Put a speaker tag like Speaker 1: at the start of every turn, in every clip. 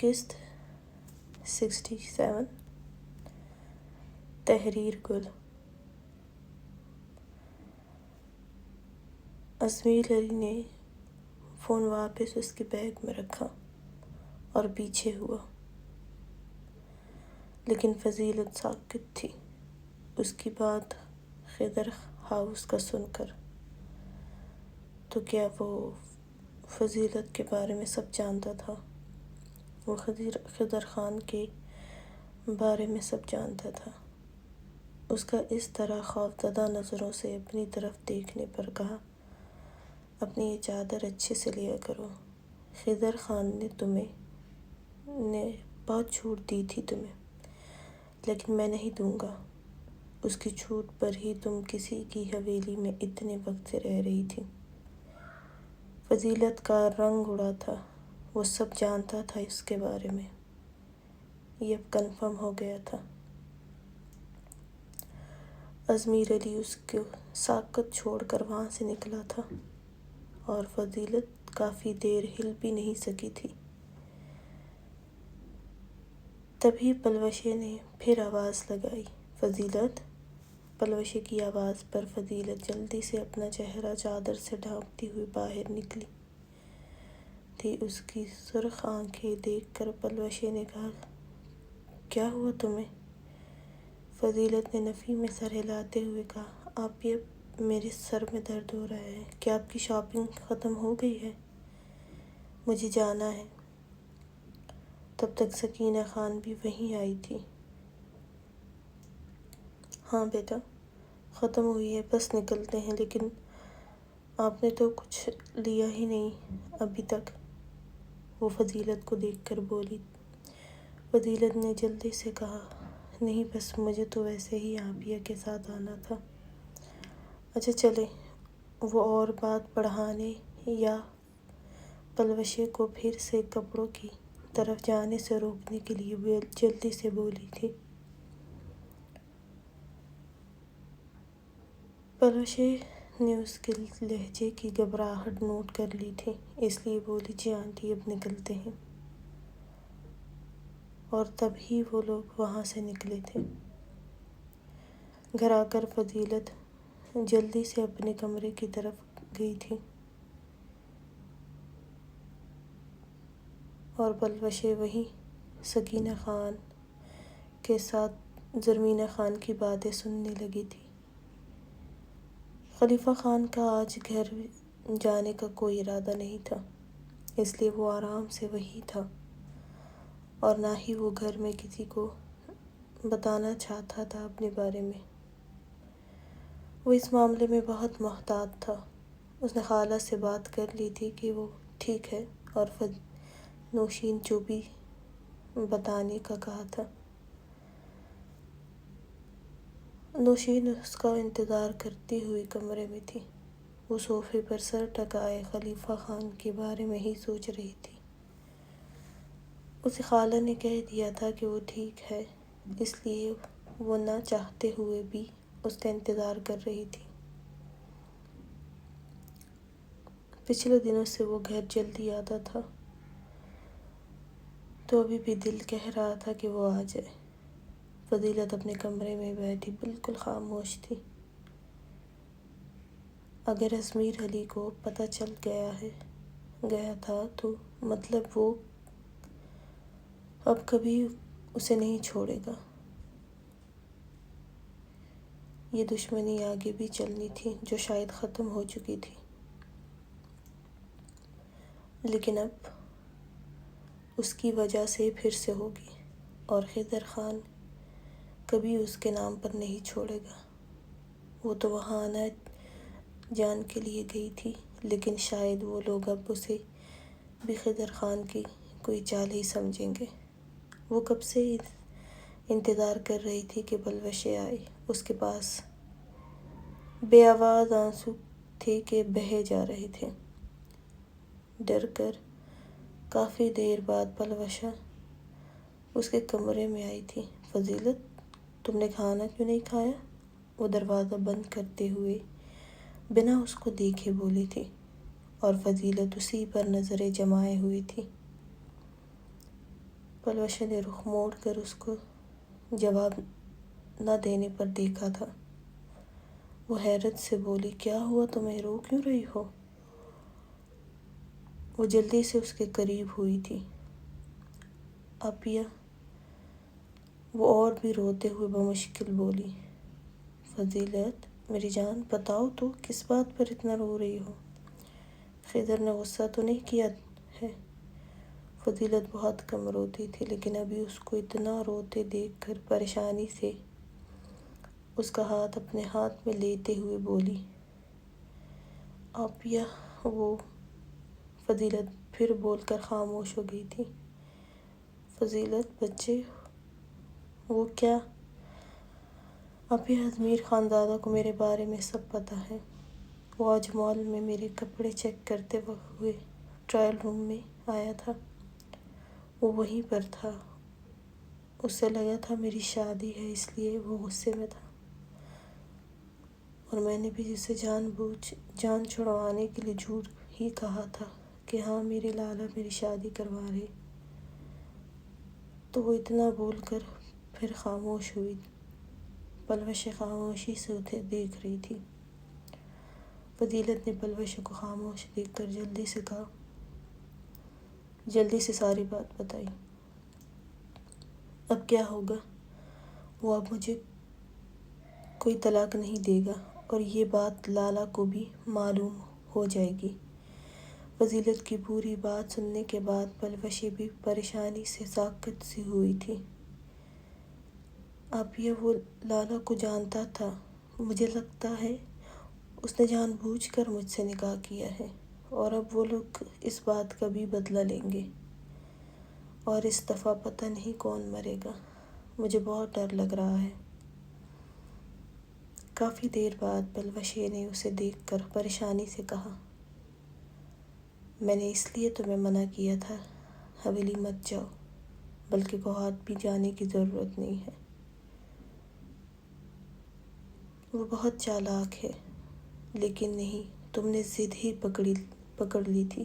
Speaker 1: نشست 67 تحریر گل۔ ازمیر علی نے فون واپس اس کے بیگ میں رکھا اور پیچھے ہوا، لیکن فضیلت ساکت تھی۔ اس کی بات خضر ہاؤس کا سن کر تو کیا وہ فضیلت کے بارے میں سب جانتا تھا؟ وہ خضر خان کے بارے میں سب جانتا تھا۔ اس کا اس طرح خوفزدہ نظروں سے اپنی طرف دیکھنے پر کہا، اپنی یہ چادر اچھے سے لیا کرو، خضر خان نے بہت چھوٹ دی تھی تمہیں، لیکن میں نہیں دوں گا۔ اس کی چھوٹ پر ہی تم کسی کی حویلی میں اتنے وقت سے رہ رہی تھی۔ فضیلت کا رنگ اڑا تھا، وہ سب جانتا تھا اس کے بارے میں، یہ اب کنفرم ہو گیا تھا۔ ازمیر علی اس کو ساکت چھوڑ کر وہاں سے نکلا تھا اور فضیلت کافی دیر ہل بھی نہیں سکی تھی۔ تبھی پلوشے نے پھر آواز لگائی، فضیلت! پلوشے کی آواز پر فضیلت جلدی سے اپنا چہرہ چادر سے ڈھانپتی ہوئی باہر نکلی تھی۔ اس کی سرخ آنکھیں دیکھ کر پلوشے نے کہا، کیا ہوا تمہیں؟ فضیلت نے نفی میں سر ہلاتے ہوئے کہا، آپ یہ میرے سر میں درد ہو رہا ہے۔ کیا آپ کی شاپنگ ختم ہو گئی ہے؟ مجھے جانا ہے۔ تب تک سکینہ خان بھی وہیں آئی تھی۔ ہاں بیٹا، ختم ہوئی ہے، بس نکلتے ہیں، لیکن آپ نے تو کچھ لیا ہی نہیں ابھی تک، وہ فضیلت کو دیکھ کر بولی۔ فضیلت نے جلدی سے کہا، نہیں بس مجھے تو ویسے ہی عافیہ کے ساتھ آنا تھا۔ اچھا چلیں۔ وہ اور بات بڑھانے یا پلوشے کو پھر سے کپڑوں کی طرف جانے سے روکنے کے لیے جلدی سے بولی تھی۔ پلوشے نے اس کے لہجے کی گھبراہٹ نوٹ کر لی تھی، اس لیے بولی، جی آنٹی اب نکلتے ہیں۔ اور تب ہی وہ لوگ وہاں سے نکلے تھے۔ گھر آ کر فضیلت جلدی سے اپنے کمرے کی طرف گئی تھی اور پلوشے وہیں سکینہ خان کے ساتھ زرمینہ خان کی باتیں سننے لگی تھی۔ خلیفہ خان کا آج گھر جانے کا کوئی ارادہ نہیں تھا، اس لیے وہ آرام سے وہیں تھا اور نہ ہی وہ گھر میں کسی کو بتانا چاہتا تھا اپنے بارے میں۔ وہ اس معاملے میں بہت محتاط تھا۔ اس نے خالہ سے بات کر لی تھی کہ وہ ٹھیک ہے اور نوشین جو بھی بتانے کا کہا تھا۔ نوشین اس کا انتظار کرتی ہوئی کمرے میں تھی۔ وہ صوفے پر سر ٹکائے خلیفہ خان کے بارے میں ہی سوچ رہی تھی۔ اسے خالہ نے کہہ دیا تھا کہ وہ ٹھیک ہے، اس لیے وہ نہ چاہتے ہوئے بھی اس کا انتظار کر رہی تھی۔ پچھلے دنوں سے وہ گھر جلدی آتا تھا، تو ابھی بھی دل کہہ رہا تھا کہ وہ آ جائے۔ فضیلت اپنے کمرے میں بیٹھی بالکل خاموش تھی۔ اگر ازمیر علی کو پتہ چل گیا تھا تو مطلب وہ اب کبھی اسے نہیں چھوڑے گا۔ یہ دشمنی آگے بھی چلنی تھی جو شاید ختم ہو چکی تھی، لیکن اب اس کی وجہ سے پھر سے ہوگی، اور خضر خان کبھی اس کے نام پر نہیں چھوڑے گا۔ وہ تو وہاں آنا جان کے لیے گئی تھی، لیکن شاید وہ لوگ اب اسے بھی خضر خان کی کوئی چال ہی سمجھیں گے۔ وہ کب سے انتظار کر رہی تھی کہ پلوشے آئے۔ اس کے پاس بے آواز آنسو تھے کہ بہے جا رہے تھے۔ ڈر کر کافی دیر بعد پلوشہ اس کے کمرے میں آئی تھی۔ فضیلت، تم نے کھانا کیوں نہیں کھایا؟ وہ دروازہ بند کرتے ہوئے بنا اس کو دیکھے بولی تھی، اور فضیلت اسی پر نظریں جمائے ہوئی تھی۔ پلوشہ نے رخ موڑ کر اس کو جواب نہ دینے پر دیکھا تھا۔ وہ حیرت سے بولی، کیا ہوا، تمہیں رو کیوں رہی ہو؟ وہ جلدی سے اس کے قریب ہوئی تھی۔ آپیہ، وہ اور بھی روتے ہوئے بمشکل بولی۔ فضیلت میری جان، بتاؤ تو کس بات پر اتنا رو رہی ہو؟ خضر نے غصہ تو نہیں کیا ہے؟ فضیلت بہت کم روتی تھی، لیکن ابھی اس کو اتنا روتے دیکھ کر پریشانی سے اس کا ہاتھ اپنے ہاتھ میں لیتے ہوئے بولی، آپیہ وہ فضیلت پھر بول کر خاموش ہو گئی تھی۔ فضیلت بچے، وہ کیا؟ آپیہ، اجمیر خانزادہ کو میرے بارے میں سب پتہ ہے۔ وہ آج مال میں میرے کپڑے چیک کرتے ہوئے ٹرائل روم میں آیا تھا۔ وہ وہیں پر تھا۔ اسے لگا تھا میری شادی ہے، اس لیے وہ غصے میں تھا، اور میں نے بھی اسے جان چھڑوانے کے لیے جھوٹ ہی کہا تھا کہ ہاں میری لالا میری شادی کروا رہی۔ تو وہ اتنا بول کر پھر خاموش ہوئی۔ پلوشہ خاموشی سے اسے دیکھ رہی تھی۔ فضیلت نے پلوشہ کو خاموش دیکھ کر جلدی سے ساری بات بتائی۔ اب کیا ہوگا؟ وہ اب مجھے کوئی طلاق نہیں دے گا، اور یہ بات لالا کو بھی معلوم ہو جائے گی۔ فضیلت کی پوری بات سننے کے بعد پلوشہ بھی پریشانی سے ساکت سی ہوئی تھی۔ آپیہ، وہ لالا کو جانتا تھا۔ مجھے لگتا ہے اس نے جان بوجھ کر مجھ سے نکاح کیا ہے، اور اب وہ لوگ اس بات کا بھی بدلہ لیں گے، اور اس دفعہ پتہ نہیں کون مرے گا۔ مجھے بہت ڈر لگ رہا ہے۔ کافی دیر بعد پلوشہ نے اسے دیکھ کر پریشانی سے کہا، میں نے اس لیے تمہیں منع کیا تھا حویلی مت جاؤ، بلکہ کوہاٹ بھی جانے کی ضرورت نہیں ہے۔ وہ بہت چالاک ہے، لیکن نہیں، تم نے ضد ہی پکڑ لی تھی۔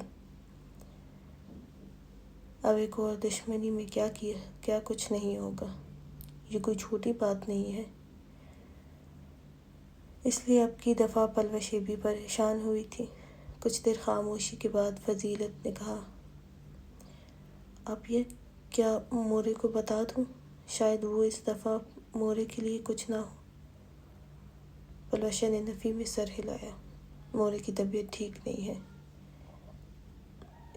Speaker 1: اب ایک اور دشمنی میں کیا کچھ نہیں ہوگا، یہ کوئی چھوٹی بات نہیں ہے۔ اس لیے اب کی دفعہ پلوشہ بھی پریشان ہوئی تھی۔ کچھ دیر خاموشی کے بعد فضیلت نے کہا، آپیہ، کیا مورے کو بتا دوں؟ شاید وہ اس دفعہ مورے کے لیے کچھ نہ ہو۔ پلوشہ نے نفی میں سر ہلایا۔ مورے کی طبیعت ٹھیک نہیں ہے،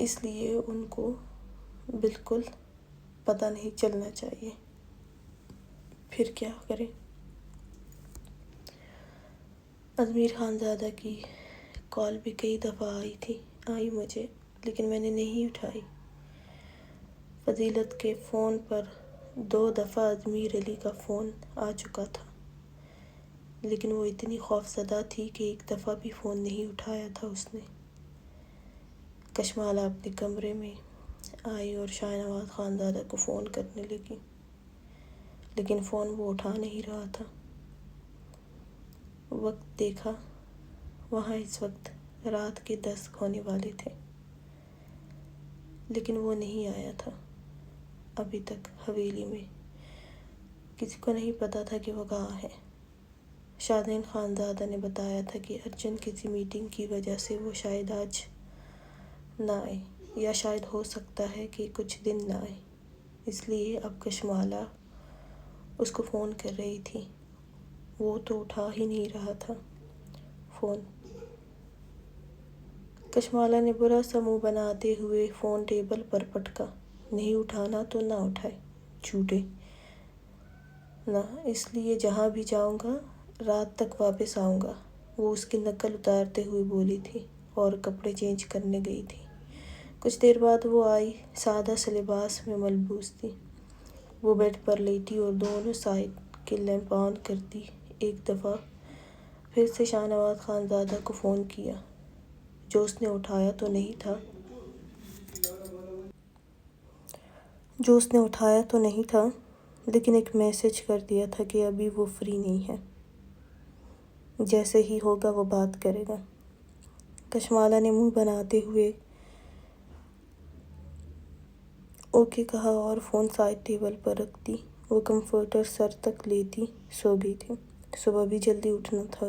Speaker 1: اس لیے ان کو بالکل پتہ نہیں چلنا چاہیے۔ پھر کیا کریں؟ اجمیر خانزادہ کی کال بھی کئی دفعہ آئی مجھے، لیکن میں نے نہیں اٹھائی۔ فضیلت کے فون پر 2 دفعہ اجمیر علی کا فون آ چکا تھا، لیکن وہ اتنی خوفزدہ تھی کہ ایک دفعہ بھی فون نہیں اٹھایا تھا اس نے۔ کشمالہ اپنے کمرے میں آئی اور شاہ نواز خانزادہ کو فون کرنے لگی، لیکن فون وہ اٹھا نہیں رہا تھا۔ وقت دیکھا، وہاں اس وقت رات کے 10 ہونے والے تھے، لیکن وہ نہیں آیا تھا۔ ابھی تک حویلی میں کسی کو نہیں پتا تھا کہ وہ کہاں ہے۔ شادین خانزادہ نے بتایا تھا کہ ارجنٹ کسی میٹنگ کی وجہ سے وہ شاید آج نہ آئے، یا شاید ہو سکتا ہے کہ کچھ دن نہ آئے۔ اس لیے اب کشمالہ اس کو فون کر رہی تھی، وہ تو اٹھا ہی نہیں رہا تھا فون۔ کشمالہ نے برا سا منہ بناتے ہوئے فون ٹیبل پر پٹکا، نہیں اٹھانا تو نہ اٹھائے، جھوٹے نہ، اس لیے جہاں بھی جاؤں گا رات تک واپس آؤں گا، وہ اس کی نقل اتارتے ہوئے بولی تھی، اور کپڑے چینج کرنے گئی تھی۔ کچھ دیر بعد وہ آئی، سادہ سے لباس میں ملبوس تھی۔ وہ بیڈ پر لیٹی اور دونوں سائیڈ کے لیمپ آن کرتی ایک دفعہ پھر سے شاہ نواز خانزادہ کو فون کیا، جو اس نے اٹھایا تو نہیں تھا، لیکن ایک میسج کر دیا تھا کہ ابھی وہ فری نہیں ہے، جیسے ہی ہوگا وہ بات کرے گا۔ کشمالہ نے منہ بناتے ہوئے اوکے کہا اور فون سائڈ ٹیبل پر رکھ دی۔ وہ کمفرٹر سر تک لیتی سو گئی تھی۔ صبح بھی جلدی اٹھنا تھا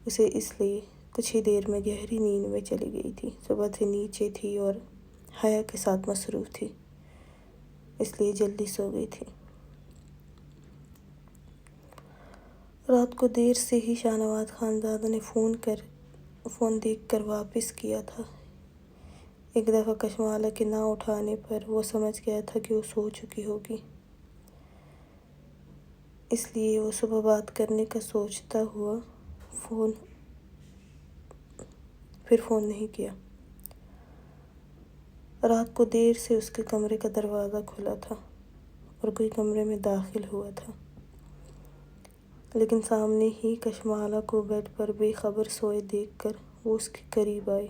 Speaker 1: اسے، اس لیے کچھ ہی دیر میں گہری نیند میں چلی گئی تھی۔ صبح سے نیچے تھی اور حیا کے ساتھ مصروف تھی، اس لیے جلدی سو گئی تھی۔ رات کو دیر سے ہی شاہ نواز خانزادہ نے فون دیکھ کر واپس کیا تھا۔ ایک دفعہ کشمالہ کے نہ اٹھانے پر وہ سمجھ گیا تھا کہ وہ سو چکی ہوگی، اس لیے وہ صبح بات کرنے کا سوچتا ہوا پھر فون نہیں کیا۔ رات کو دیر سے اس کے کمرے کا دروازہ کھلا تھا اور کوئی کمرے میں داخل ہوا تھا، لیکن سامنے ہی کشمالہ کو بیڈ پر بے خبر سوئے دیکھ کر وہ اس کے قریب آئی۔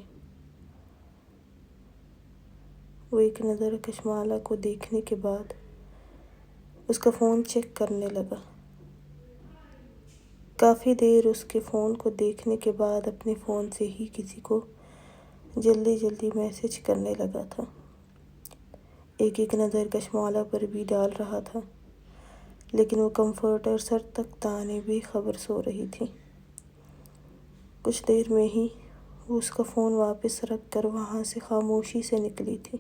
Speaker 1: وہ ایک نظر کشمالہ کو دیکھنے کے بعد اس کا فون چیک کرنے لگا۔ کافی دیر اس کے فون کو دیکھنے کے بعد اپنے فون سے ہی کسی کو جلدی میسج کرنے لگا تھا۔ ایک نظر کشمالہ پر بھی ڈال رہا تھا، لیکن وہ کمفرٹر سر تک تانے بے خبر سو رہی تھی۔ کچھ دیر میں ہی وہ اس کا فون واپس رکھ کر وہاں سے خاموشی سے نکلی تھی۔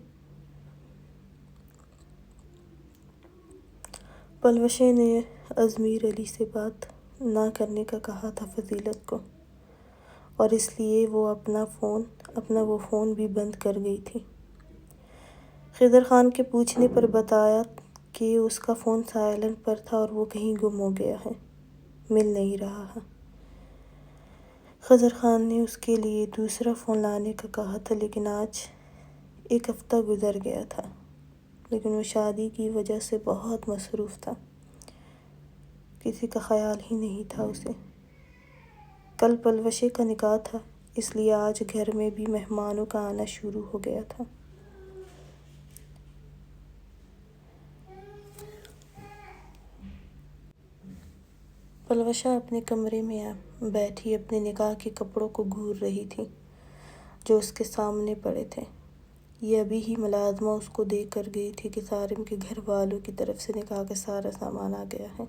Speaker 1: پلوشے نے ازمیر علی سے بات نہ کرنے کا کہا تھا فضیلت کو، اور اس لیے وہ اپنا وہ فون بھی بند کر گئی تھی۔ خضر خان کے پوچھنے پر بتایا کہ اس کا فون سائلنٹ پر تھا اور وہ کہیں گم ہو گیا ہے، مل نہیں رہا ہے۔ خضر خان نے اس کے لیے دوسرا فون لانے کا کہا تھا، لیکن آج ایک ہفتہ گزر گیا تھا، لیکن وہ شادی کی وجہ سے بہت مصروف تھا، کسی کا خیال ہی نہیں تھا اسے۔ کل پلوشے کا نکاح تھا، اس لیے آج گھر میں بھی مہمانوں کا آنا شروع ہو گیا تھا۔ پلوشہ اپنے کمرے میں بیٹھی اپنے نکاح کے کپڑوں کو گھور رہی تھی جو اس کے سامنے پڑے تھے۔ یہ ابھی ہی ملازمہ اس کو دے کر گئی تھی کہ صارم کے گھر والوں کی طرف سے نکاح کا سارا سامان آ گیا ہے۔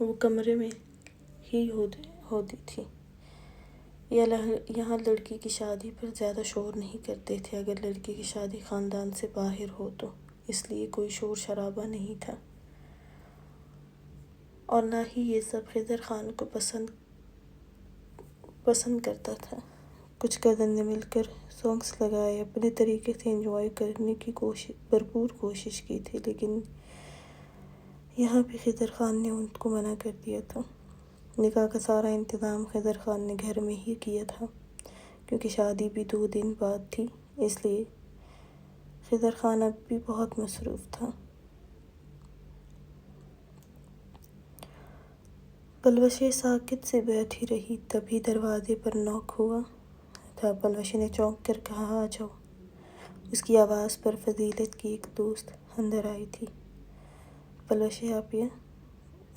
Speaker 1: وہ کمرے میں ہی ہوتی تھی۔ یہاں لڑکی کی شادی پر زیادہ شور نہیں کرتے تھے اگر لڑکی کی شادی خاندان سے باہر ہو تو، اس لیے کوئی شور شرابہ نہیں تھا، اور نہ ہی یہ سب خضر خان کو پسند کرتا تھا۔ کچھ کزن نے مل کر سانگس لگائے، اپنے طریقے سے انجوائے کرنے کی بھرپور کوشش کی تھی، لیکن یہاں بھی خضر خان نے ان کو منع کر دیا تھا۔ نکاح کا سارا انتظام خضر خان نے گھر میں ہی کیا تھا، کیونکہ شادی بھی 2 دن بعد تھی، اس لیے خضر خان اب بھی بہت مصروف تھا۔ پلوشے ساکت سے بیٹھی رہی، تبھی دروازے پر نوک ہوا تھا۔ پلوشے نے چونک کر کہا، آ جاؤ۔ اس کی آواز پر فضیلت کی ایک دوست اندر آئی تھی۔ پلوشے آپیہ،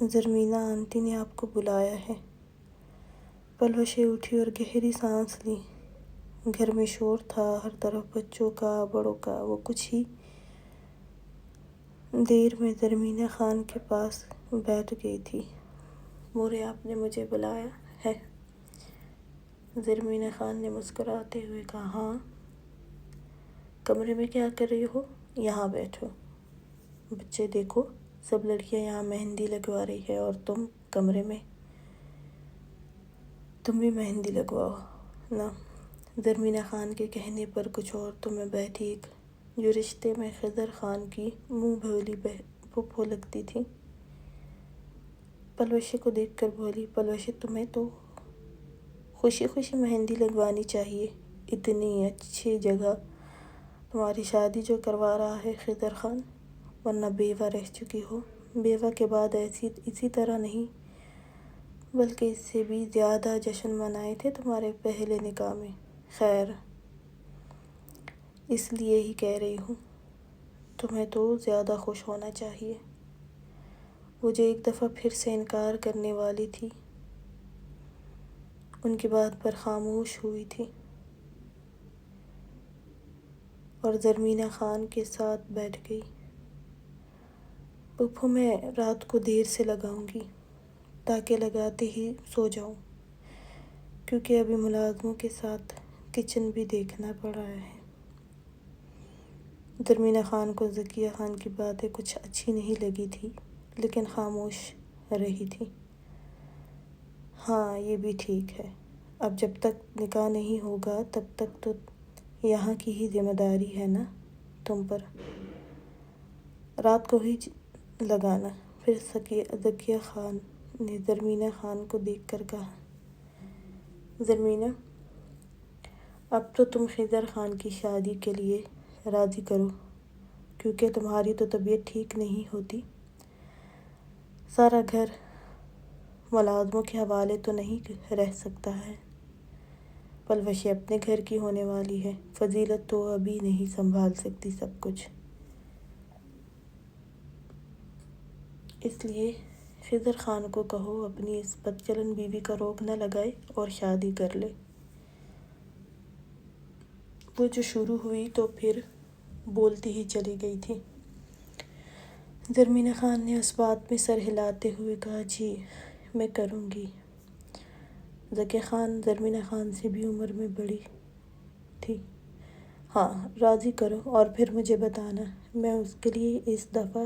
Speaker 1: زرمینہ آنٹی نے آپ کو بلایا ہے۔ پلوشے اٹھی اور گہری سانس لی۔ گھر میں شور تھا، ہر طرف بچوں کا، بڑوں کا۔ وہ کچھ ہی دیر میں زرمینہ خان کے پاس بیٹھ گئی تھی۔ مورے، آپ نے مجھے بلایا ہے؟ زرمینہ خان نے مسکراتے ہوئے کہا، ہاں۔ کمرے میں کیا کر رہی ہو؟ یہاں بیٹھو۔ بچے دیکھو، سب لڑکیاں یہاں مہندی لگوا رہی ہے اور تم کمرے میں، تم بھی مہندی لگواؤ نا۔ زرمینہ خان کے کہنے پر کچھ عورتوں میں بیٹھی ایک، جو رشتے میں خضر خان کی منہ بھولی پھوپھو لگتی تھی، پلوشے کو دیکھ کر بولی، پلوشے تمہیں تو خوشی خوشی مہندی لگوانی چاہیے، اتنی اچھی جگہ تمہاری شادی جو کروا رہا ہے خضر خان، ورنہ بیوہ رہ چکی ہو۔ بیوہ کے بعد اسی طرح نہیں بلکہ اس سے بھی زیادہ جشن منائے تھے تمہارے پہلے نکاح میں۔ خیر، اس لیے ہی کہہ رہی ہوں، تمہیں تو زیادہ خوش ہونا چاہیے۔ وہ جو ایک دفعہ پھر سے انکار کرنے والی تھی، ان کی بات پر خاموش ہوئی تھی۔ اور زرمینہ خان کے ساتھ بیٹھ گئی۔ پپھو میں رات کو دیر سے لگاؤں گی تاکہ لگاتے ہی سو جاؤں، کیونکہ ابھی ملازموں کے ساتھ کچن بھی دیکھنا پڑ رہا ہے۔ زرمینہ خان کو ذکیہ خان کی باتیں کچھ اچھی نہیں لگی تھی، لیکن خاموش رہی تھی۔ ہاں یہ بھی ٹھیک ہے، اب جب تک نکاح نہیں ہوگا تب تک تو یہاں کی ہی ذمہ داری ہے نا تم پر، رات کو ہی لگانا۔ پھر ذکیہ خان نے زرمینہ خان کو دیکھ کر کہا، زرمینہ اب تو تم خضر خان کی شادی کے لیے راضی کرو، کیونکہ تمہاری تو طبیعت ٹھیک نہیں ہوتی۔ سارا گھر ملازموں کے حوالے تو نہیں رہ سکتا ہے۔ پلوشیں اپنے گھر کی ہونے والی ہے، فضیلت تو ابھی نہیں سنبھال سکتی سب کچھ، اس لیے خضر خان کو کہو اپنی اس بدچلن بیوی کا روک نہ لگائے اور شادی کر لے۔ وہ جو شروع ہوئی تو پھر بولتی ہی چلی گئی تھی۔ زرمینہ خان نے اس بات میں سر ہلاتے ہوئے کہا، جی میں کروں گی۔ ذکیہ خان زرمینہ خان سے بھی عمر میں بڑی تھی۔ ہاں راضی کرو اور پھر مجھے بتانا، میں اس کے لیے اس دفعہ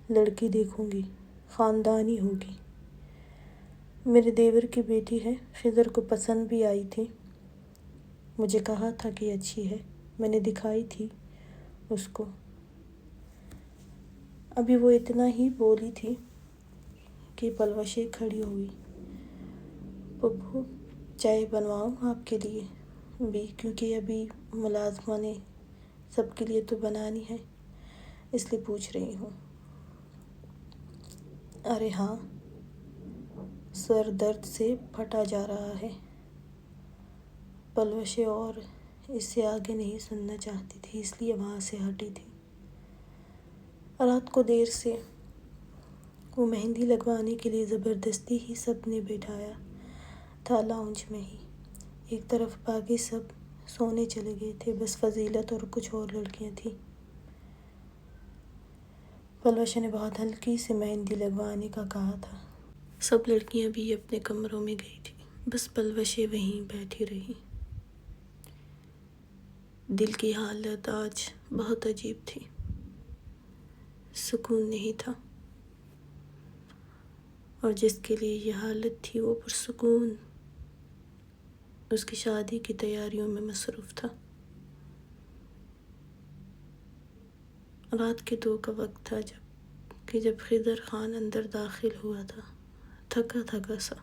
Speaker 1: لڑکی دیکھوں گی، خاندانی ہوگی۔ میرے دیور کی بیٹی ہے، خضر کو پسند بھی آئی تھی، مجھے کہا تھا کہ اچھی ہے، میں نے دکھائی تھی اس کو۔ ابھی وہ اتنا ہی بولی تھی کہ پلوشیں کھڑی ہوئی۔ پپھو چائے بنواؤں آپ کے لیے بھی، کیونکہ ابھی ملازمہ نے سب کے لیے تو بنانی ہے، اس لیے پوچھ رہی ہوں۔ ارے ہاں، سر درد سے پھٹا جا رہا ہے۔ پلوشیں اور اس سے آگے نہیں سننا چاہتی تھی، اس لیے وہاں سے ہٹی تھی۔ رات کو دیر سے وہ مہندی لگوانے کے لیے زبردستی ہی سب نے بٹھایا تھا لاؤنج میں ہی۔ ایک طرف باقی سب سونے چلے گئے تھے، بس فضیلت اور کچھ اور لڑکیاں تھیں۔ پلوشیں نے بہت ہلکی سے مہندی لگوانے کا کہا تھا۔ سب لڑکیاں بھی اپنے کمروں میں گئی تھیں، بس پلوشیں وہیں بیٹھی رہی۔ دل کی حالت آج بہت عجیب تھی، سکون نہیں تھا، اور جس کے لیے یہ حالت تھی وہ پرسکون اس کی شادی کی تیاریوں میں مصروف تھا۔ رات کے 2 کا وقت تھا جب خضر خان اندر داخل ہوا تھا، تھکا تھکا سا۔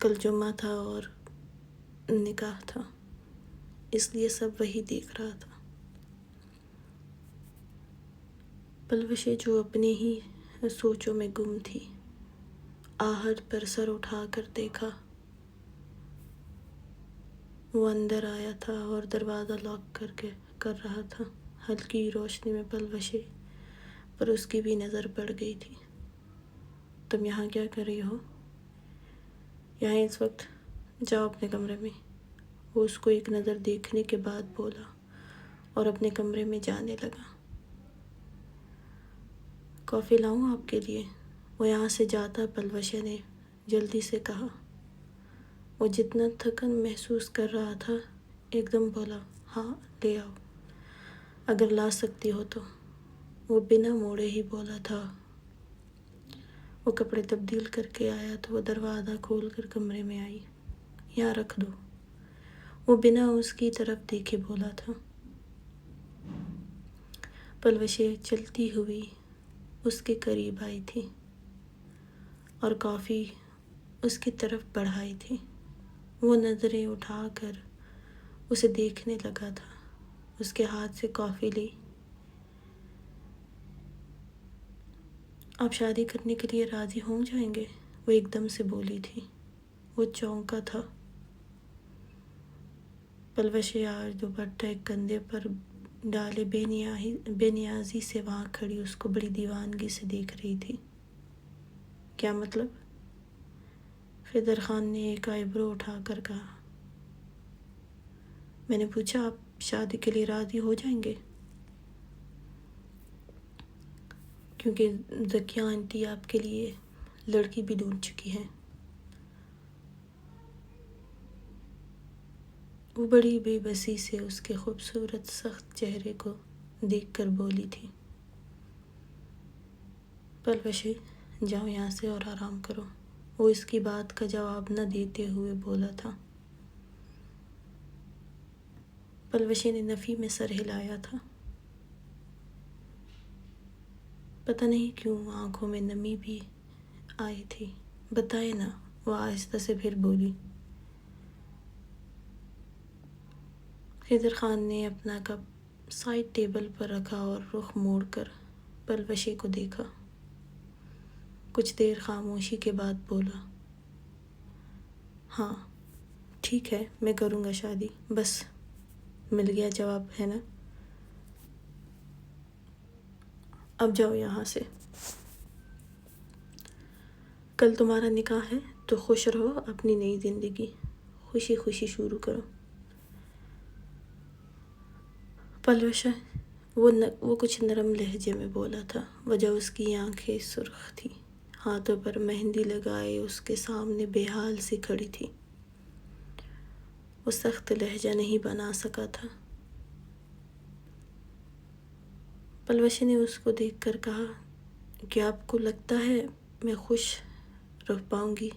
Speaker 1: کل جمعہ تھا اور نکاح تھا، اس لیے سب وہی دیکھ رہا تھا۔ پلوشیں جو اپنے ہی سوچوں میں گم تھی، آہٹ پر سر اٹھا کر دیکھا۔ وہ اندر آیا تھا اور دروازہ لاک کر رہا تھا۔ ہلکی روشنی میں پلوشیں پر اس کی بھی نظر پڑ گئی تھی۔ تم یہاں کیا کر رہی ہو؟ یہاں اس وقت؟ جاؤ اپنے کمرے میں، وہ اس کو ایک نظر دیکھنے کے بعد بولا اور اپنے کمرے میں جانے لگا۔ کافی لاؤں آپ کے لیے؟ وہ یہاں سے جاتا پلوشیں نے جلدی سے کہا۔ وہ جتنا تھکن محسوس کر رہا تھا، ایک دم بولا، ہاں لے آؤ، اگر لا سکتی ہو تو۔ وہ بنا موڑے ہی بولا تھا۔ وہ کپڑے تبدیل کر کے آیا تو وہ دروازہ کھول کر کمرے میں آئی۔ یہاں رکھ دو، وہ بنا اس کی طرف دیکھے بولا تھا۔ پلوشیں چلتی ہوئی اس کے قریب آئی تھی اور کافی اس کی طرف بڑھائی تھی۔ وہ نظریں اٹھا کر اسے دیکھنے لگا تھا، اس کے ہاتھ سے کافی لی۔ آپ شادی کرنے کے لیے راضی ہو جائیں گے؟ وہ ایک دم سے بولی تھی۔ وہ چونکا تھا۔ پلوشیں آج دوپٹہ ایک کندھے پر ڈالے بے نیازی سے وہاں کھڑی اس کو بڑی دیوانگی سے دیکھ رہی تھی۔ کیا مطلب؟ خضر خان نے ایک آئی برو اٹھا کر کہا۔ میں نے پوچھا آپ شادی کے لیے راضی ہو جائیں گے؟ کیونکہ ذکیہ آنٹی آپ کے لیے لڑکی بھی ڈھونڈ چکی ہیں۔ وہ بڑی بے بسی سے اس کے خوبصورت سخت چہرے کو دیکھ کر بولی تھی، پلوشے جاؤ یہاں سے اور آرام کرو۔ وہ اس کی بات کا جواب نہ دیتے ہوئے بولا تھا۔ پلوشے نے نفی میں سر ہلایا تھا۔ پتہ نہیں کیوں آنکھوں میں نمی بھی آئی تھی۔ بتائے نا، وہ آہستہ سے پھر بولی۔ خضر خان نے اپنا کپ سائڈ ٹیبل پر رکھا اور رخ موڑ کر پلوشے کو دیکھا۔ کچھ دیر خاموشی کے بعد بولا، ہاں ٹھیک ہے، میں کروں گا شادی، بس مل گیا جواب، ہے نا؟ اب جاؤ یہاں سے۔ کل تمہارا نکاح ہے تو خوش رہو، اپنی نئی زندگی خوشی خوشی شروع کرو۔ پلوشہ وہ کچھ نرم لہجے میں بولا تھا، وجہ اس کی آنکھیں سرخ تھیں، ہاتھوں پر مہندی لگائے اس کے سامنے بے حال سی کھڑی تھی۔ وہ سخت لہجہ نہیں بنا سکا تھا۔ پلوشے نے اس کو دیکھ کر کہا، کیا آپ کو لگتا ہے میں خوش رہ پاؤں گی؟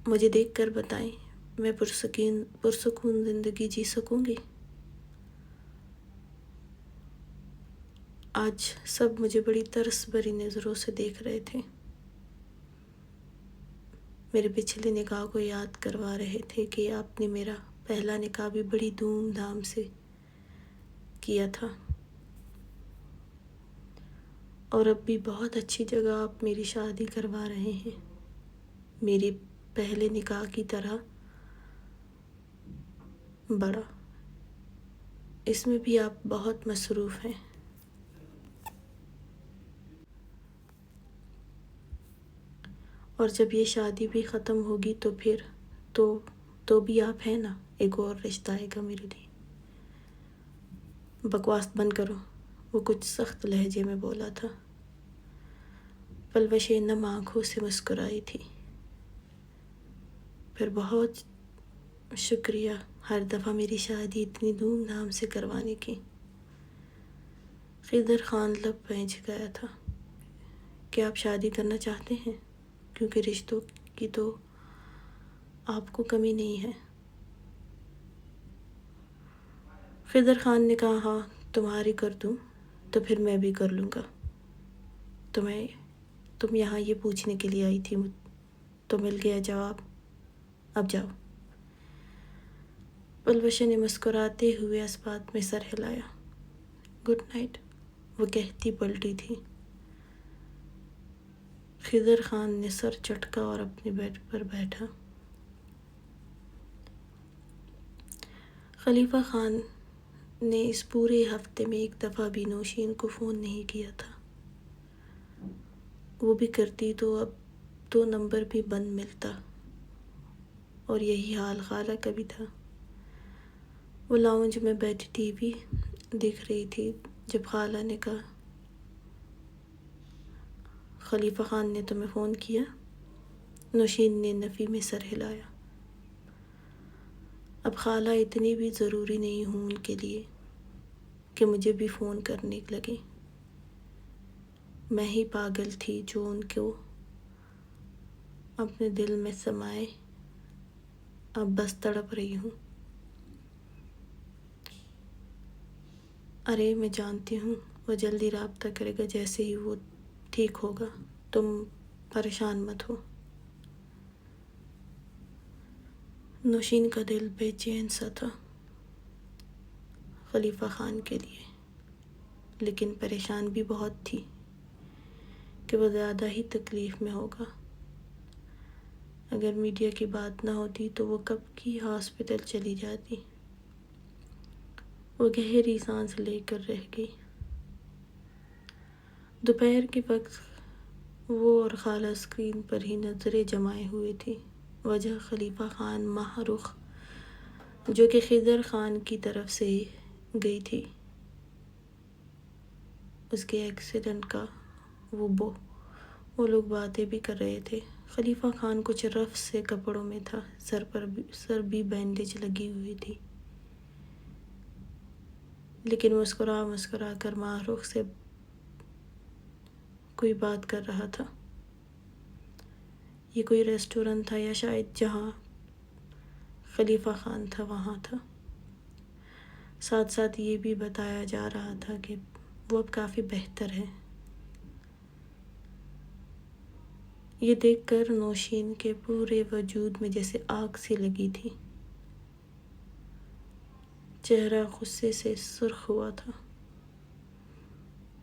Speaker 1: مجھے دیکھ کر بتائیں، میں پرسکون زندگی جی سکوں گی؟ آج سب مجھے بڑی ترس بھری نظروں سے دیکھ رہے تھے، میرے پچھلے نکاح کو یاد کروا رہے تھے کہ آپ نے میرا پہلا نکاح بھی بڑی دھوم دھام سے کیا تھا، اور اب بھی بہت اچھی جگہ آپ میری شادی کروا رہے ہیں، میرے پہلے نکاح کی طرح بڑا۔ اس میں بھی آپ بہت مصروف ہیں۔ اور جب یہ شادی بھی ختم ہوگی تو پھر تو بھی آپ ہیں نا، ایک اور رشتہ آئے گا میرے لیے۔ بکواس بند کرو، وہ کچھ سخت لہجے میں بولا تھا۔ پلوشے نم آنکھوں سے مسکرائی تھی، پھر بہت شکریہ ہر دفعہ میری شادی اتنی دھوم دھام سے کروانے کی۔ خضر خان لب پینچ گیا تھا، کیا آپ شادی کرنا چاہتے ہیں؟ کیونکہ رشتوں کی تو آپ کو کمی نہیں ہے۔ خضر خان نے کہا، ہاں تمہاری کر دوں تو پھر میں بھی کر لوں گا۔ تم یہاں یہ پوچھنے کے لیے آئی تھی تو مل گیا جواب، اب جاؤ۔ پلوشے نے مسکراتے ہوئے اس بات میں سر ہلایا۔ گڈ نائٹ، وہ کہتی پلٹی تھی۔ خضر خان نے سر چٹکا اور اپنے بیڈ پر بیٹھا۔ خلیفہ خان نے اس پورے ہفتے میں ایک دفعہ بھی نوشین کو فون نہیں کیا تھا۔ وہ بھی کرتی تو اب تو نمبر بھی بند ملتا، اور یہی حال خالہ کا بھی تھا۔ وہ لاؤنج میں بیٹھی ٹی وی دیکھ رہی تھی جب خالہ نے کہا، خلیفہ خان نے تمہیں فون کیا؟ نوشین نے نفی میں سر ہلایا۔ اب خالہ اتنی بھی ضروری نہیں ہوں ان کے لیے کہ مجھے بھی فون کرنے لگے۔ میں ہی پاگل تھی جو ان کو اپنے دل میں سمائے، اب بس تڑپ رہی ہوں۔ ارے میں جانتی ہوں وہ جلدی رابطہ کرے گا جیسے ہی وہ ٹھیک ہوگا، تم پریشان مت ہو۔ نوشین کا دل بے چین سا تھا خلیفہ خان کے لیے، لیکن پریشان بھی بہت تھی کہ وہ زیادہ ہی تکلیف میں ہوگا۔ اگر میڈیا کی بات نہ ہوتی تو وہ کب کی ہاسپٹل چلی جاتی۔ وہ گہری سانس لے کر رہ گئی۔ دوپہر کے وقت وہ اور خالہ اسکرین پر ہی نظریں جمائے ہوئے تھی، وجہ خلیفہ خان ماہ رخ جو کہ خضر خان کی طرف سے گئی تھی، اس کے ایکسیڈنٹ کا وہ لوگ باتیں بھی کر رہے تھے۔ خلیفہ خان کچھ رف سے کپڑوں میں تھا، سر بھی بینڈیج لگی ہوئی تھی، لیکن مسکرا کر معروف سے کوئی بات کر رہا تھا۔ یہ کوئی ریسٹورنٹ تھا یا شاید جہاں خلیفہ خان تھا وہاں تھا۔ ساتھ ساتھ یہ بھی بتایا جا رہا تھا کہ وہ اب کافی بہتر ہے۔ یہ دیکھ کر نوشین کے پورے وجود میں جیسے آگ سی لگی تھی، چہرہ غصے سے سرخ ہوا تھا۔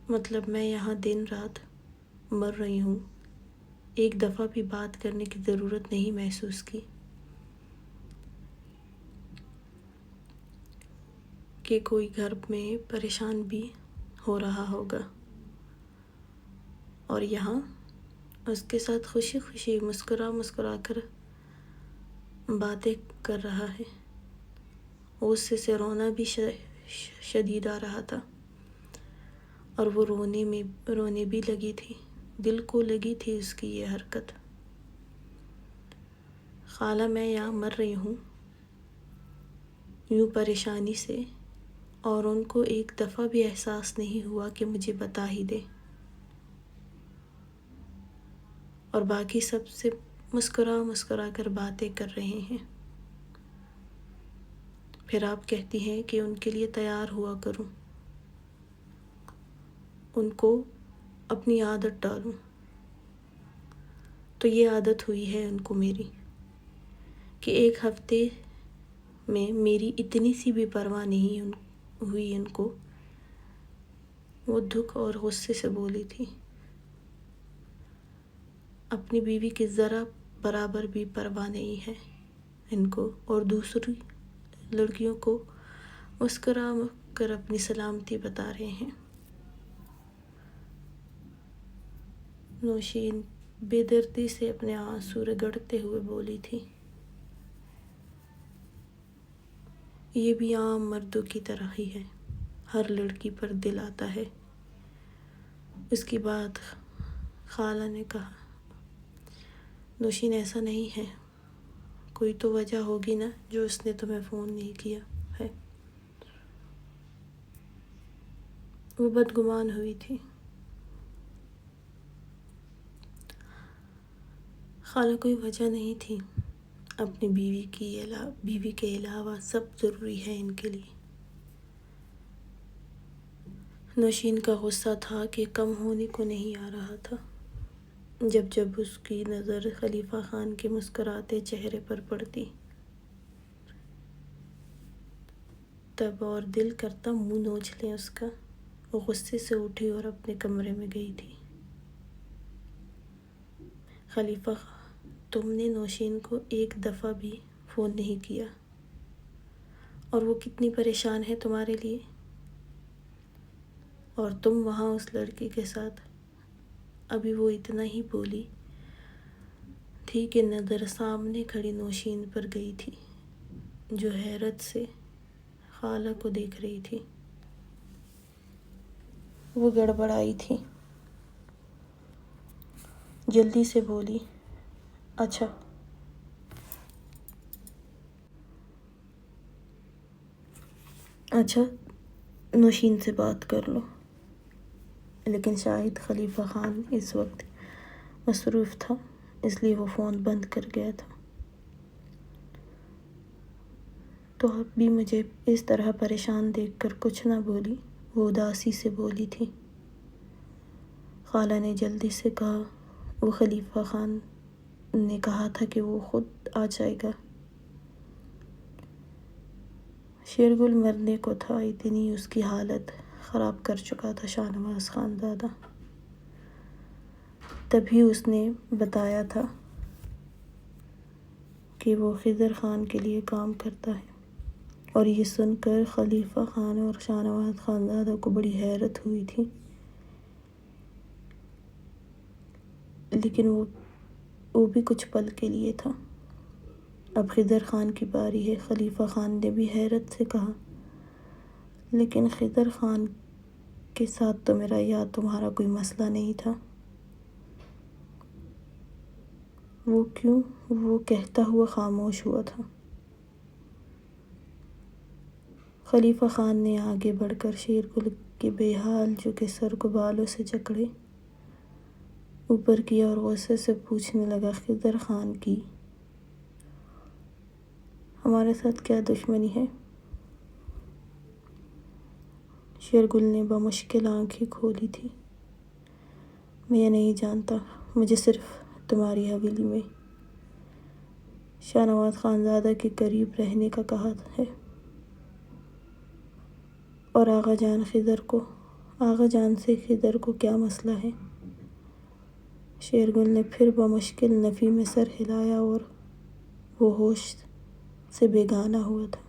Speaker 1: مطلب میں یہاں دن رات مر رہی ہوں، ایک دفعہ بھی بات کرنے کی ضرورت نہیں محسوس کی کہ کوئی گھر میں پریشان بھی ہو رہا ہوگا، اور یہاں اس کے ساتھ خوشی خوشی مسکرا کر باتیں کر رہا ہے۔ غصے سے رونا بھی شدید آ رہا تھا، اور وہ رونے بھی لگی تھی، دل کو لگی تھی اس کی یہ حرکت۔ خالہ میں یہاں مر رہی ہوں یوں پریشانی سے، اور ان کو ایک دفعہ بھی احساس نہیں ہوا کہ مجھے بتا ہی دے، اور باقی سب سے مسکرا کر باتیں کر رہے ہیں۔ پھر آپ کہتی ہیں کہ ان کے لیے تیار ہوا کروں، ان کو اپنی عادت ڈالوں، تو یہ عادت ہوئی ہے ان کو میری، کہ ایک ہفتے میں میری اتنی سی بھی پرواہ نہیں ہوئی ان کو۔ وہ دکھ اور غصے سے بولی تھی، اپنی بیوی کی ذرا برابر بھی پرواہ نہیں ہے ان کو، اور دوسری لڑکیوں کو مسکرا کر اپنی سلامتی بتا رہے ہیں۔ نوشین بے دردی سے اپنے آنسو رگڑتے ہوئے بولی تھی، یہ بھی عام مردوں کی طرح ہی ہے، ہر لڑکی پر دل آتا ہے۔ اس کی بات خالہ نے کہا، نوشین ایسا نہیں ہے، کوئی تو وجہ ہوگی نا جو اس نے تمہیں فون نہیں کیا ہے۔ وہ بدگمان ہوئی تھی۔ خالہ کوئی وجہ نہیں تھی، اپنی بیوی کے علاوہ سب ضروری ہے ان کے لیے۔ نوشین کا غصہ تھا کہ کم ہونے کو نہیں آ رہا تھا۔ جب اس کی نظر خلیفہ خان کے مسکراتے چہرے پر پڑتی، تب اور دل کرتا منہ نوچ لیں اس کا۔ وہ غصے سے اٹھی اور اپنے کمرے میں گئی تھی۔ خلیفہ، تم نے نوشین کو ایک دفعہ بھی فون نہیں کیا، اور وہ کتنی پریشان ہے تمہارے لیے، اور تم وہاں اس لڑکی کے ساتھ۔ ابھی وہ اتنا ہی بولی تھی کہ نظر سامنے کھڑی نوشین پر گئی تھی، جو حیرت سے خالہ کو دیکھ رہی تھی۔ وہ گڑبڑائی تھی، جلدی سے بولی، اچھا نوشین سے بات کر لو۔ لیکن شاید خلیفہ خان اس وقت مصروف تھا، اس لیے وہ فون بند کر گیا تھا۔ تو اب بھی مجھے اس طرح پریشان دیکھ کر کچھ نہ بولی، وہ اداسی سے بولی تھی۔ خالہ نے جلدی سے کہا، وہ خلیفہ خان نے کہا تھا کہ وہ خود آ جائے گا۔ شیرگل مرنے کو تھا، اتنی اس کی حالت خراب کر چکا تھا شاہنواز خان دادا۔ تبھی اس نے بتایا تھا کہ وہ خضر خان کے لیے کام کرتا ہے، اور یہ سن کر خلیفہ خان اور شاہنواز خان دادا کو بڑی حیرت ہوئی تھی۔ لیکن وہ بھی کچھ پل کے لیے تھا۔ اب خضر خان کی باری ہے۔ خلیفہ خان نے بھی حیرت سے کہا، لیکن خضر خان کے ساتھ تو میرا یا تمہارا کوئی مسئلہ نہیں تھا۔ وہ کیوں؟ وہ کہتا ہوا خاموش ہوا تھا۔ خلیفہ خان نے آگے بڑھ کر شیرگل کے بے حال جھکے سر کو بالوں سے جکڑے اوپر کیا اور غصے سے پوچھنے لگا، خضر خان کی ہمارے ساتھ کیا دشمنی ہے؟ شیرگل نے بمشکل آنکھیں کھولی تھی۔ میں یہ نہیں جانتا، مجھے صرف تمہاری حویلی میں شاہ نواز خانزادہ کے قریب رہنے کا کہا ہے، اور آغا جان سے خضر کو کیا مسئلہ ہے؟ شیرگل نے پھر بمشکل نفی میں سر ہلایا اور وہ ہوش سے بیگانہ ہوا تھا۔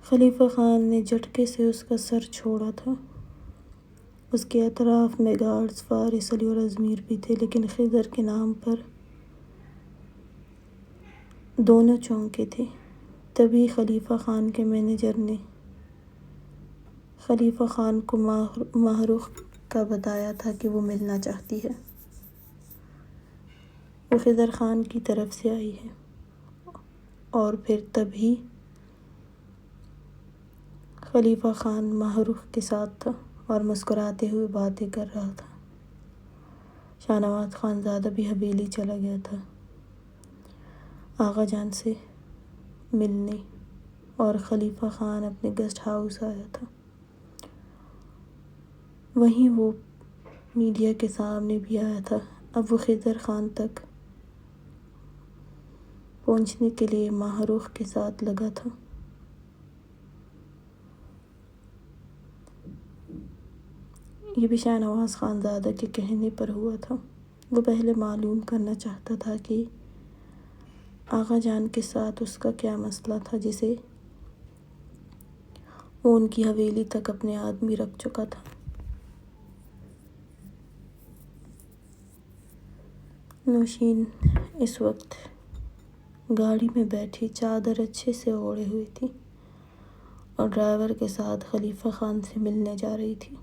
Speaker 1: خلیفہ خان نے جھٹکے سے اس کا سر چھوڑا تھا۔ اس کے اطراف میں گارڈز فارس علی اور اجمیر بھی تھے، لیکن خضر کے نام پر دونوں چونکے تھے۔ تبھی خلیفہ خان کے مینیجر نے خلیفہ خان کو ماہ رخ کا بتایا تھا کہ وہ ملنا چاہتی ہے۔ وہ خضر خان کی طرف سے آئی ہے، اور پھر تبھی خلیفہ خان ماہ رخ کے ساتھ تھا اور مسکراتے ہوئے باتیں کر رہا تھا۔ شاہ نواز خانزادہ بھی حویلی چلا گیا تھا آغا جان سے ملنے، اور خلیفہ خان اپنے گیسٹ ہاؤس آیا تھا۔ وہیں وہ میڈیا کے سامنے بھی آیا تھا۔ اب وہ خضر خان تک پہنچنے کے لیے ماہ رخ کے ساتھ لگا تھا۔ یہ بھی شاہ نواز خانزادہ کے کہنے پر ہوا تھا۔ وہ پہلے معلوم کرنا چاہتا تھا کہ آغا جان کے ساتھ اس کا کیا مسئلہ تھا، جسے وہ ان کی حویلی تک اپنے آدمی رکھ چکا تھا۔ نوشین اس وقت گاڑی میں بیٹھی چادر اچھے سے اوڑھے ہوئی تھی اور ڈرائیور کے ساتھ خلیفہ خان سے ملنے جا رہی تھی۔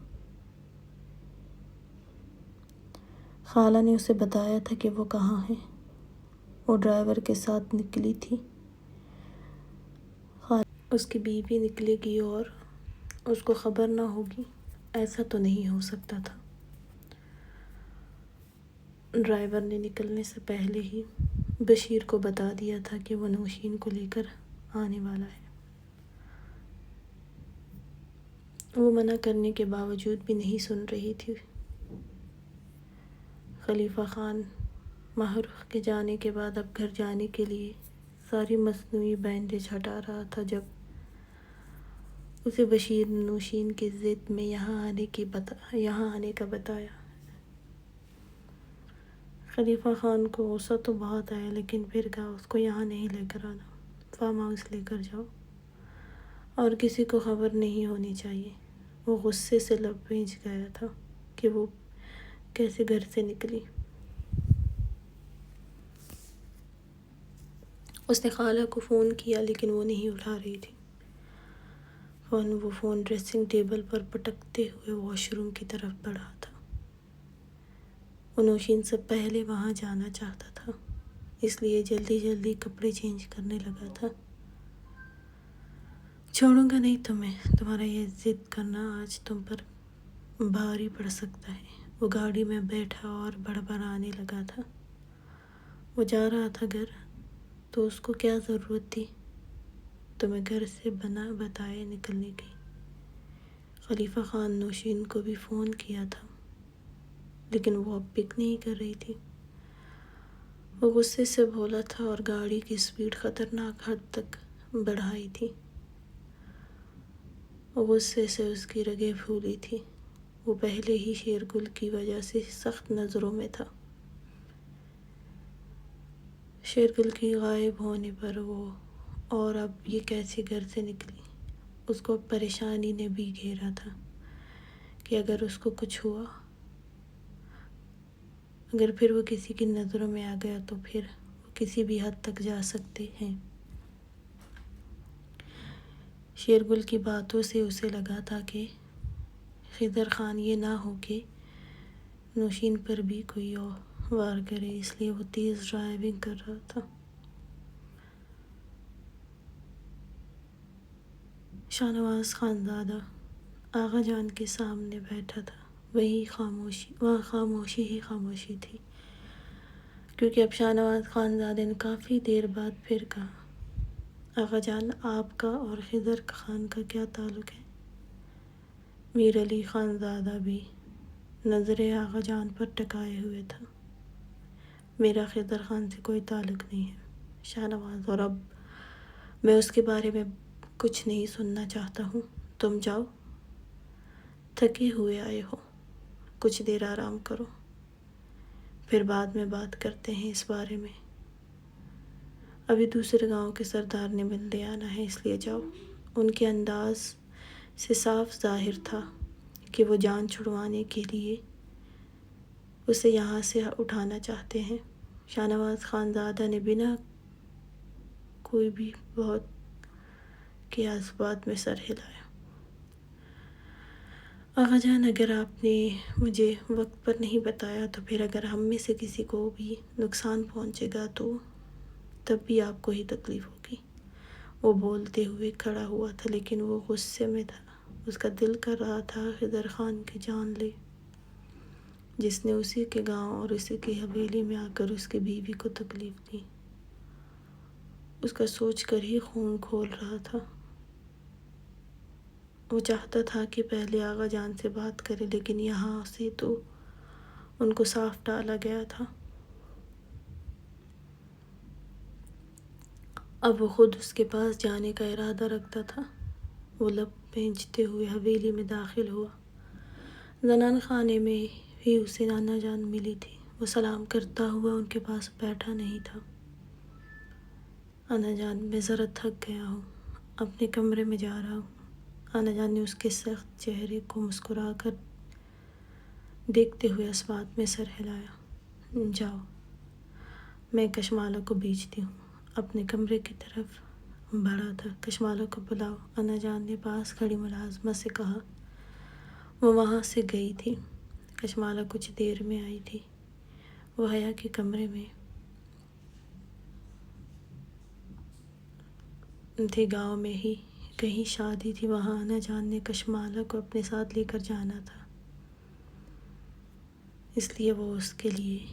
Speaker 1: خالہ نے اسے بتایا تھا کہ وہ کہاں ہے۔ وہ ڈرائیور کے ساتھ نکلی تھی۔ اس کی بیوی نکلے گی اور اس کو خبر نہ ہوگی، ایسا تو نہیں ہو سکتا تھا۔ ڈرائیور نے نکلنے سے پہلے ہی بشیر کو بتا دیا تھا کہ وہ نوشین کو لے کر آنے والا ہے۔ وہ منع کرنے کے باوجود بھی نہیں سن رہی تھی۔ خلیفہ خان ماہ رخ کے جانے کے بعد اب گھر جانے کے لیے ساری مصنوعی بینڈیج ہٹا رہا تھا، جب اسے بشیر نے نوشین کی ضد میں یہاں آنے کا بتایا۔ خلیفہ خان کو غصہ تو بہت آیا، لیکن پھر کہا اس کو یہاں نہیں لے کر آنا، فارم ہاؤس لے کر جاؤ، اور کسی کو خبر نہیں ہونی چاہیے۔ وہ غصے سے لب بھیج گیا تھا کہ وہ کیسے گھر سے نکلی۔ اس نے خالہ کو فون کیا، لیکن وہ نہیں اٹھا رہی تھی۔ وہ فون ڈریسنگ ٹیبل پر پٹکتے ہوئے واش روم کی طرف بڑھا تھا۔ وہ نوشین سے پہلے وہاں جانا چاہتا تھا، اس لیے جلدی کپڑے چینج کرنے لگا تھا۔ چھوڑوں گا نہیں تمہیں، تمہارا یہ ضد کرنا آج تم پر بھاری پڑ سکتا ہے۔ وہ گاڑی میں بیٹھا اور بڑبڑانے لگا تھا۔ وہ جا رہا تھا گھر، تو اس کو کیا ضرورت تھی تمہیں گھر سے بنا بتائے نکلنے کی؟ خلیفہ خان نوشین کو بھی فون کیا تھا، لیکن وہ اب پک نہیں کر رہی تھی۔ وہ غصے سے بولا تھا اور گاڑی کی سپیڈ خطرناک حد تک بڑھائی تھی۔ غصے سے اس کی رگیں پھولی تھی۔ وہ پہلے ہی شیرگل کی وجہ سے سخت نظروں میں تھا۔ شیرگل کی غائب ہونے پر وہ اور اب یہ کیسے گھر سے نکلی؟ اس کو پریشانی نے بھی گھیرا تھا کہ اگر اس کو کچھ ہوا، اگر پھر وہ کسی کی نظروں میں آ گیا تو پھر وہ کسی بھی حد تک جا سکتے ہیں۔ شیرگل کی باتوں سے اسے لگا تھا کہ خضر خان یہ نہ ہو کہ نوشین پر بھی کوئی اور وار کرے، اس لیے وہ تیز ڈرائیونگ کر رہا تھا۔ شاہنواز خانزادہ آغا جان کے سامنے بیٹھا تھا۔ وہاں خاموشی ہی خاموشی تھی، کیونکہ اب شاہنواز خانزادے نے کافی دیر بعد پھر کہا، آغا جان، آپ کا اور خضر خان کا کیا تعلق ہے؟ میر علی خانزادہ بھی نظریں آغا جان پر ٹکائے ہوئے تھا۔ میرا خضر خان سے کوئی تعلق نہیں ہے شاہنواز، اور اب میں اس کے بارے میں کچھ نہیں سننا چاہتا ہوں۔ تم جاؤ، تھکے ہوئے آئے ہو، کچھ دیر آرام کرو، پھر بعد میں بات کرتے ہیں اس بارے میں۔ ابھی دوسرے گاؤں کے سردار نے ملنے آنا ہے، اس لیے جاؤ۔ ان کے انداز سے صاف ظاہر تھا کہ وہ جان چھڑوانے کے لیے اسے یہاں سے اٹھانا چاہتے ہیں۔ شاہنواز خانزادہ نے بنا کوئی بھی بہت کے اس بات میں سر ہلایا۔ آغا جان، اگر آپ نے مجھے وقت پر نہیں بتایا تو پھر اگر ہم میں سے کسی کو بھی نقصان پہنچے گا تو تب بھی آپ کو ہی تکلیف ہوگی۔ وہ بولتے ہوئے کھڑا ہوا تھا، لیکن وہ غصے میں تھا۔ اس کا دل کر رہا تھا خضر خان کی جان لے، جس نے اسی کے گاؤں اور اسی کی حویلی میں آ کر اس کی بیوی کو تکلیف دی۔ اس کا سوچ کر ہی خون کھول رہا تھا۔ وہ چاہتا تھا کہ پہلے آغا جان سے بات کرے، لیکن یہاں سے تو ان کو صاف ٹالا گیا تھا۔ اب وہ خود اس کے پاس جانے کا ارادہ رکھتا تھا۔ وہ لب پینچتے ہوئے حویلی میں داخل ہوا۔ زنان خانے میں ہی اسے آنا جان ملی تھی۔ وہ سلام کرتا ہوا ان کے پاس بیٹھا نہیں تھا۔ آنا جان، میں ذرا تھک گیا ہوں، اپنے کمرے میں جا رہا ہوں۔ آنا جان نے اس کے سخت چہرے کو مسکرا کر دیکھتے ہوئے اس بات میں سر ہلایا۔ جاؤ، میں کشمالہ کو بھیجتی ہوں۔ اپنے کمرے کی طرف بڑھا تھا۔ کشمالہ کو بلاؤ، آنا جان نے پاس کھڑی ملازمہ سے کہا۔ وہ وہاں سے گئی تھی۔ کشمالہ کچھ دیر میں آئی تھی۔ وہ حیا کے کمرے میں تھی۔ گاؤں میں ہی کہیں شادی تھی، وہاں آنا جان نے کشمالہ کو اپنے ساتھ لے کر جانا تھا، اس لیے وہ اس کے لیے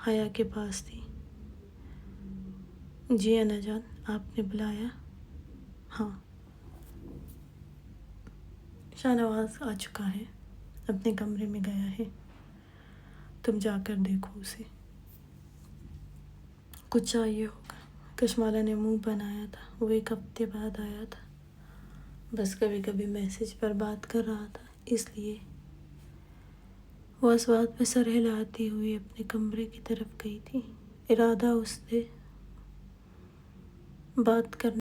Speaker 1: حیا کے پاس تھی۔ جی آنا جان، آپ نے بلایا؟ ہاں، شاہنواز آ چکا ہے، اپنے کمرے میں گیا ہے، تم جا کر دیکھو اسے، کچھ چاہیے ہوگا۔ کشمالہ نے منہ بنایا تھا۔ وہ ایک ہفتے بعد آیا تھا، بس کبھی کبھی میسج پر بات کر رہا تھا، اس لیے وہ اس بات میں سر ہلاتی ہوئی اپنے کمرے کی طرف گئی تھی۔ ارادہ اس سے بات کرنے